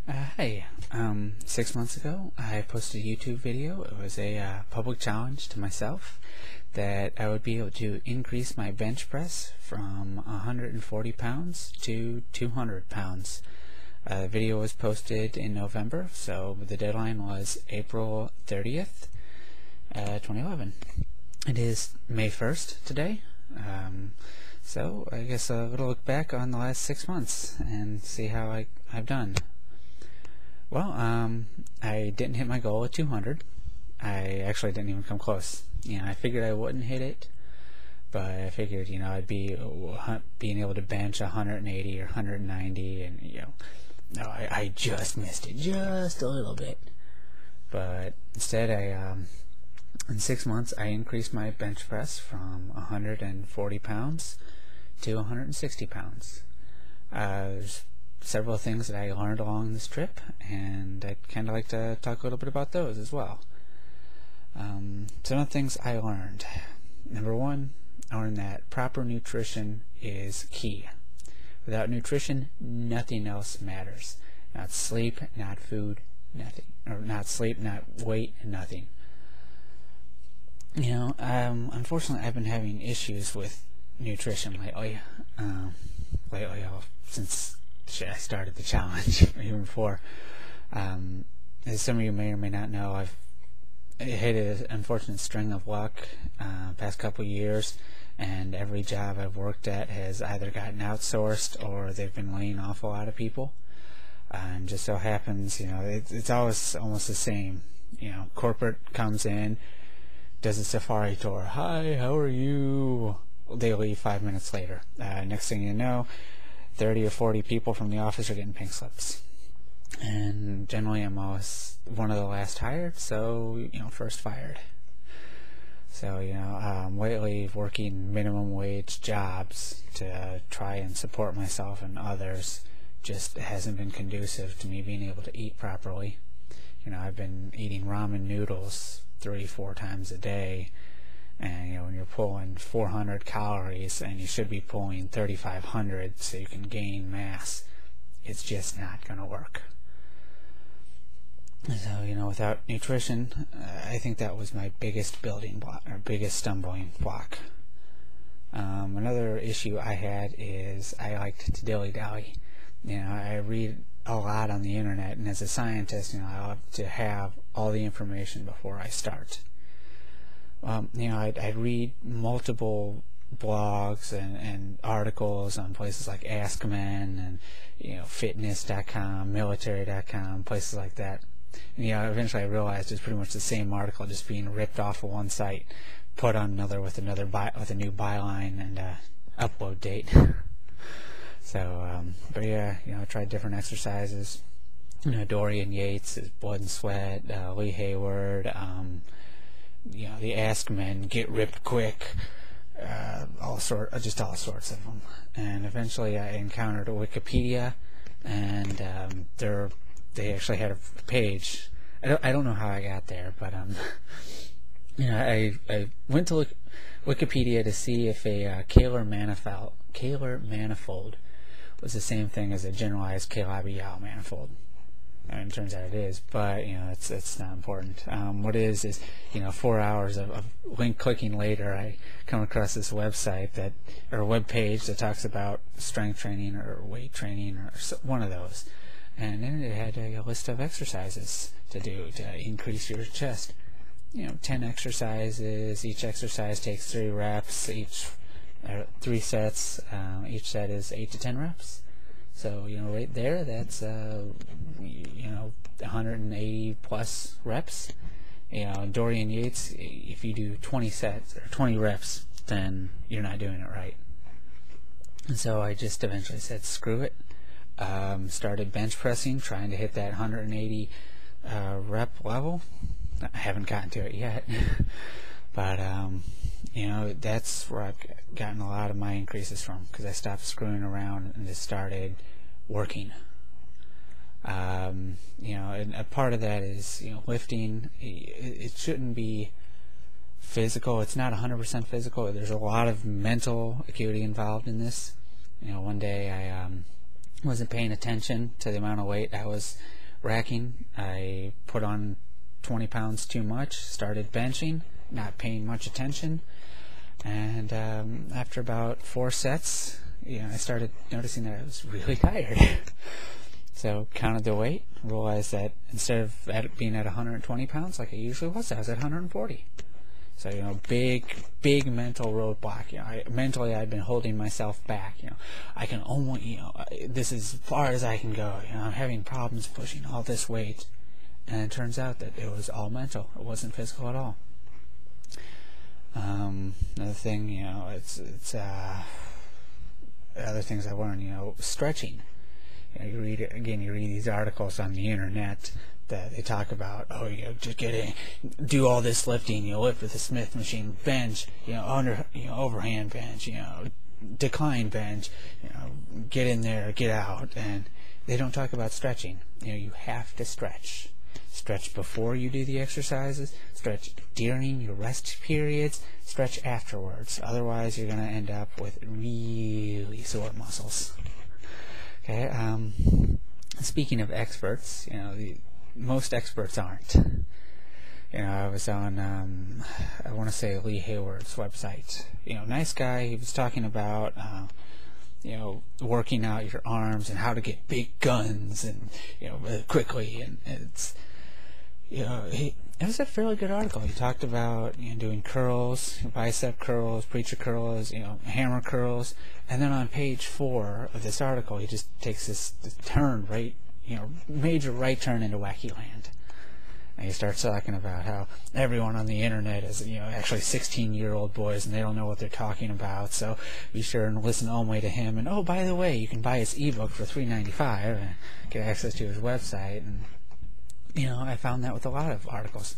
Hi. 6 months ago, I posted a YouTube video. It was a public challenge to myself that I would be able to increase my bench press from 140 pounds to 200 pounds. The video was posted in November, so the deadline was April 30th, 2011. It is May 1st today. So I guess a little look back on the last 6 months and see how I've done. Well, I didn't hit my goal at 200. I actually didn't even come close. I figured I wouldn't hit it, but I figured, I'd be being able to bench 180 or 190, and no, I just missed it, just a little bit. But instead, in 6 months, I increased my bench press from 140 pounds to 160 pounds. There's several things that I learned along this trip, and I'd kind of like to talk a little bit about those as well. Some of the things I learned. Number one, I learned that proper nutrition is key. Without nutrition, nothing else matters. Not sleep, not food, nothing. Or not sleep, not weight, nothing. Unfortunately, I've been having issues with nutrition lately. Since I started the challenge, even before. As some of you may or may not know, I've hit an unfortunate string of luck past couple years, and every job I've worked at has either gotten outsourced or they've been laying off a lot of people. And just so happens, it's always almost the same. Corporate comes in, does a safari tour. Hi, how are you? They leave 5 minutes later. Next thing you know, 30 or 40 people from the office are getting pink slips. And generally I'm always one of the last hired, so, first fired. So, lately working minimum wage jobs to try and support myself and others just hasn't been conducive to me being able to eat properly. I've been eating ramen noodles 3-4 times a day, and when you're pulling 400 calories and you should be pulling 3,500 so you can gain mass, it's just not going to work. So, without nutrition, I think that was my biggest building block, or biggest stumbling block. Another issue I had is I liked to dilly-dally. I read a lot on the internet, and as a scientist, I love to have all the information before I start. I'd read multiple blogs and articles on places like AskMen and fitness.com, military.com, places like that. And, eventually I realized it's pretty much the same article just being ripped off of one site, put on another with a new byline and upload date. So, I tried different exercises. Dorian Yates, Blood and Sweat, Lee Hayward, the AskMen, Get Ripped Quick, all sorts of them. And eventually I encountered Wikipedia, and they actually had a page. I don't know how I got there, but I went to Wikipedia to see if a Kähler manifold was the same thing as a generalized Calabi-Yau manifold. And it turns out it is, but it's not important. What it is 4 hours of link clicking later, I come across this website or web page that talks about strength training or weight training or one of those, and then it had a list of exercises to do to increase your chest. 10 exercises. Each exercise takes 3 reps. 3 sets. Each set is 8 to 10 reps. So, right there, that's, 180 plus reps. Dorian Yates, if you do 20 sets or 20 reps, then you're not doing it right. And so I just eventually said, screw it. Started bench pressing, trying to hit that 180 rep level. I haven't gotten to it yet. But, that's where I've gotten a lot of my increases from, because I stopped screwing around and just started working. And a part of that is, lifting. It shouldn't be physical. It's not 100% physical. There's a lot of mental acuity involved in this. One day wasn't paying attention to the amount of weight I was racking. I put on 20 pounds too much, started benching, not paying much attention, and after about 4 sets, I started noticing that I was really tired. So counted the weight, realized that instead of being at 120 pounds like I usually was, I was at 140. So, big mental roadblock. Mentally I'd been holding myself back. I can only, this is as far as I can go. I'm having problems pushing all this weight. And it turns out that it was all mental. It wasn't physical at all. Another thing, it's other things I learned, stretching. You read these articles on the internet that they talk about, just do all this lifting, lift with a Smith machine, bench, overhand bench, decline bench, get in there, get out, and they don't talk about stretching. You have to stretch. Stretch before you do the exercises, stretch during your rest periods, stretch afterwards. Otherwise, you're going to end up with really sore muscles. Okay. Speaking of experts, most experts aren't. I was on, I want to say Lee Hayward's website. Nice guy. He was talking about, working out your arms and how to get big guns and, quickly. And it's, it was a fairly good article. He talked about doing curls, bicep curls, preacher curls, hammer curls, and then on page 4 of this article, he just takes this turn right, major right turn into wacky land. And he starts talking about how everyone on the internet is, actually 16-year-old boys, and they don't know what they're talking about. So be sure and listen only to him. And oh, by the way, you can buy his ebook for $3.95 and get access to his website. And I found that with a lot of articles.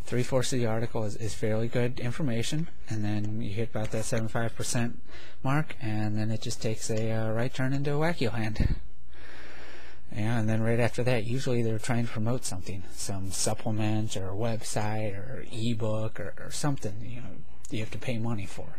3/4 of the article is fairly good information, and then you hit about that 75% mark, and then it just takes a right turn into wacky land. And then right after that, usually they're trying to promote something, some supplement or website or ebook or something you have to pay money for.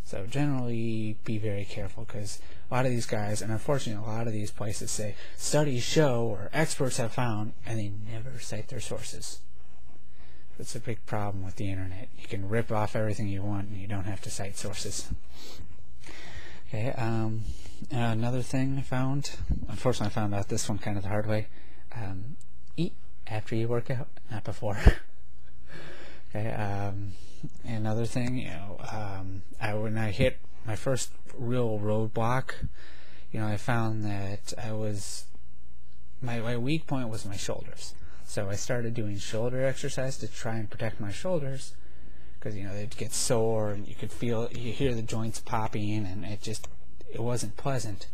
So generally be very careful, because a lot of these guys, and unfortunately a lot of these places say studies show or experts have found, and they never cite their sources. It's a big problem with the internet. You can rip off everything you want and you don't have to cite sources. Okay, another thing I found, unfortunately I found out this one kind of the hard way, eat after you work out, not before. Okay, another thing, when I hit my first real roadblock, I found that my weak point was my shoulders. So I started doing shoulder exercise to try and protect my shoulders, because they'd get sore and you hear the joints popping, and it wasn't pleasant.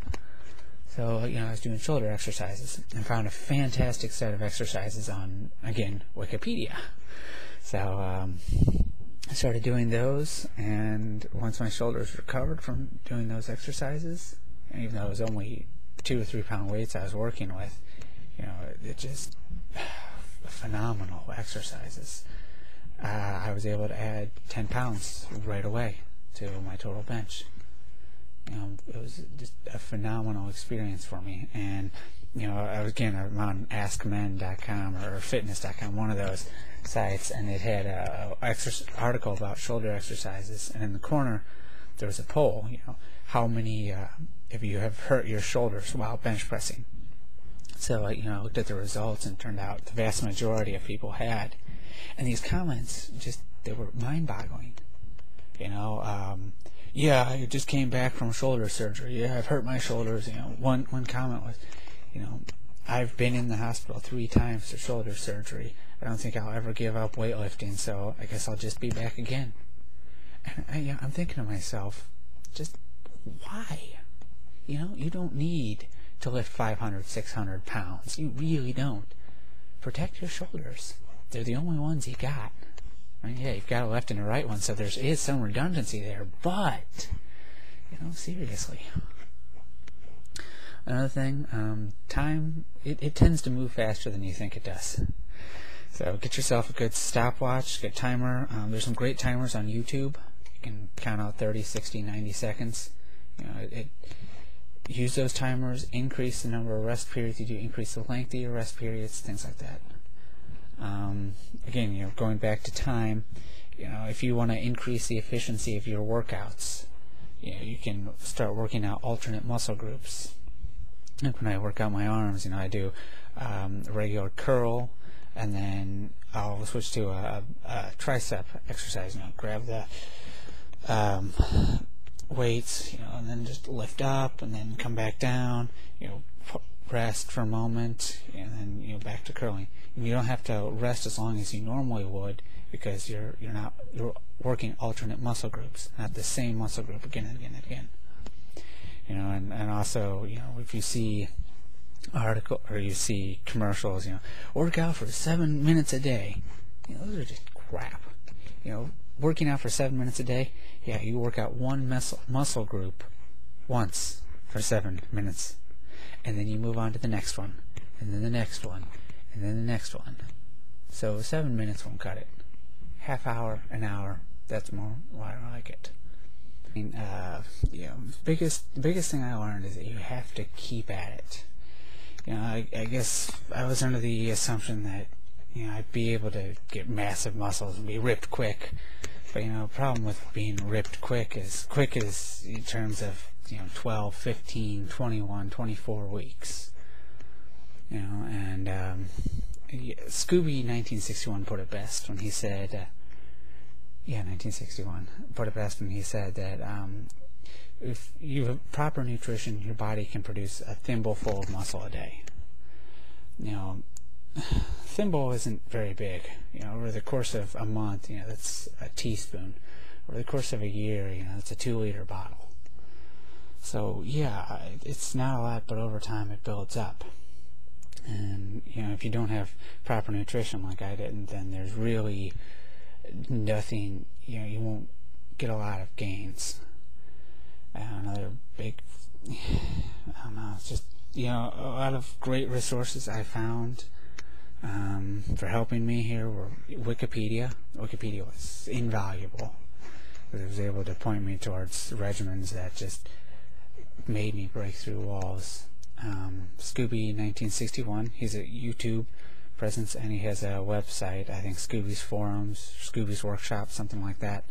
So I was doing shoulder exercises and found a fantastic set of exercises on, again, Wikipedia. So I started doing those, and once my shoulders recovered from doing those exercises, and even though it was only 2 or 3 pound weights I was working with, it just phenomenal exercises. I was able to add 10 pounds right away to my total bench. It was just a phenomenal experience for me. And I'm on AskMen.com or Fitness.com, one of those sites, and it had a article about shoulder exercises, and in the corner there was a poll. How many if you have hurt your shoulders while bench pressing. So I looked at the results, and it turned out the vast majority of people had. And these comments, they were mind-boggling. Yeah, I just came back from shoulder surgery. Yeah, I've hurt my shoulders. One comment was, I've been in the hospital 3 times for shoulder surgery. I don't think I'll ever give up weightlifting, so I guess I'll just be back again. And I'm thinking to myself, just why? You don't need to lift 500, 600 pounds. You really don't. Protect your shoulders. They're the only ones you got. Yeah, you've got a left and a right one, so there is some redundancy there, but, seriously. Another thing, time, it tends to move faster than you think it does. So get yourself a good stopwatch, good timer. There's some great timers on YouTube. You can count out 30, 60, 90 seconds. use those timers, increase the number of rest periods you do, increase the length of your rest periods, things like that. Again, going back to time, if you want to increase the efficiency of your workouts, you can start working out alternate muscle groups. Like when I work out my arms, I do a regular curl, and then I'll switch to a tricep exercise. Grab the weights, and then just lift up, and then come back down. Rest for a moment, and then back to curling. And you don't have to rest as long as you normally would, because you're working alternate muscle groups, not the same muscle group again and again and again. And also, if you see article or you see commercials, work out for 7 minutes a day. Those are just crap. Working out for 7 minutes a day, you work out one muscle group once for 7 minutes, and then you move on to the next one, and then the next one, and then the next one. So 7 minutes won't cut it. Half hour, an hour, that's more why I like it. Biggest thing I learned is that you have to keep at it. I guess I was under the assumption that I'd be able to get massive muscles and be ripped quick, but the problem with being ripped quick is in terms of 12, 15, 21, 24 weeks. And Scooby 1961 put it best when he said, 1961 put it best when he said that if you have proper nutrition, your body can produce a thimbleful of muscle a day. Thimble isn't very big. Over the course of a month, that's a teaspoon. Over the course of a year, that's a 2-liter bottle. So it's not a lot, but over time it builds up. And if you don't have proper nutrition like I didn't, then there's really nothing. You won't get a lot of gains. Another big, it's just a lot of great resources I found for helping me here were Wikipedia. Wikipedia was invaluable because it was able to point me towards regimens that just made me break through walls. Scooby 1961, he's a YouTube presence, and he has a website, I think Scooby's Forums, Scooby's Workshop, something like that,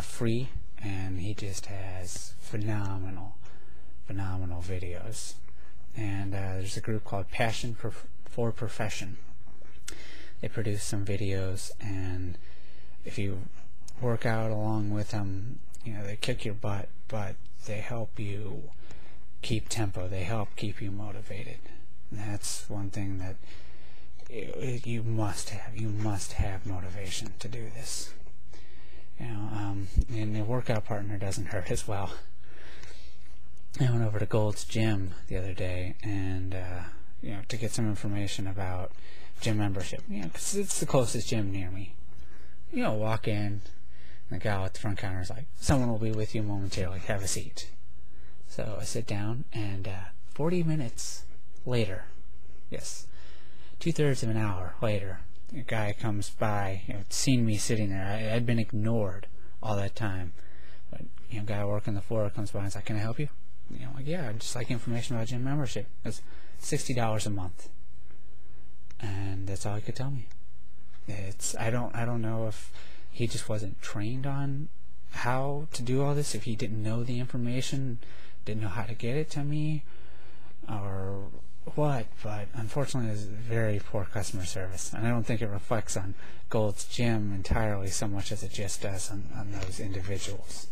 free, and he just has phenomenal videos. And there's a group called Passion for Profession. They produce some videos, and if you work out along with them, they kick your butt, but they help you keep tempo. They help keep you motivated. And that's one thing that you must have. You must have motivation to do this. And the workout partner doesn't hurt as well. I went over to Gold's Gym the other day, and to get some information about gym membership. Because it's the closest gym near me. Walk in, and the gal at the front counter is like, "Someone will be with you momentarily. Have a seat." So I sit down, and 40 minutes later, yes, 2/3 of an hour later, a guy comes by, seen me sitting there. I'd been ignored all that time. But, a guy working the floor comes by and is like, "Can I help you?" I'd just like information about gym membership. It's $60 a month. And that's all he could tell me. I don't know if he just wasn't trained on how to do all this, if he didn't know the information, didn't know how to get it to me, or what, but unfortunately it's very poor customer service, and I don't think it reflects on Gold's Gym entirely so much as it just does on those individuals.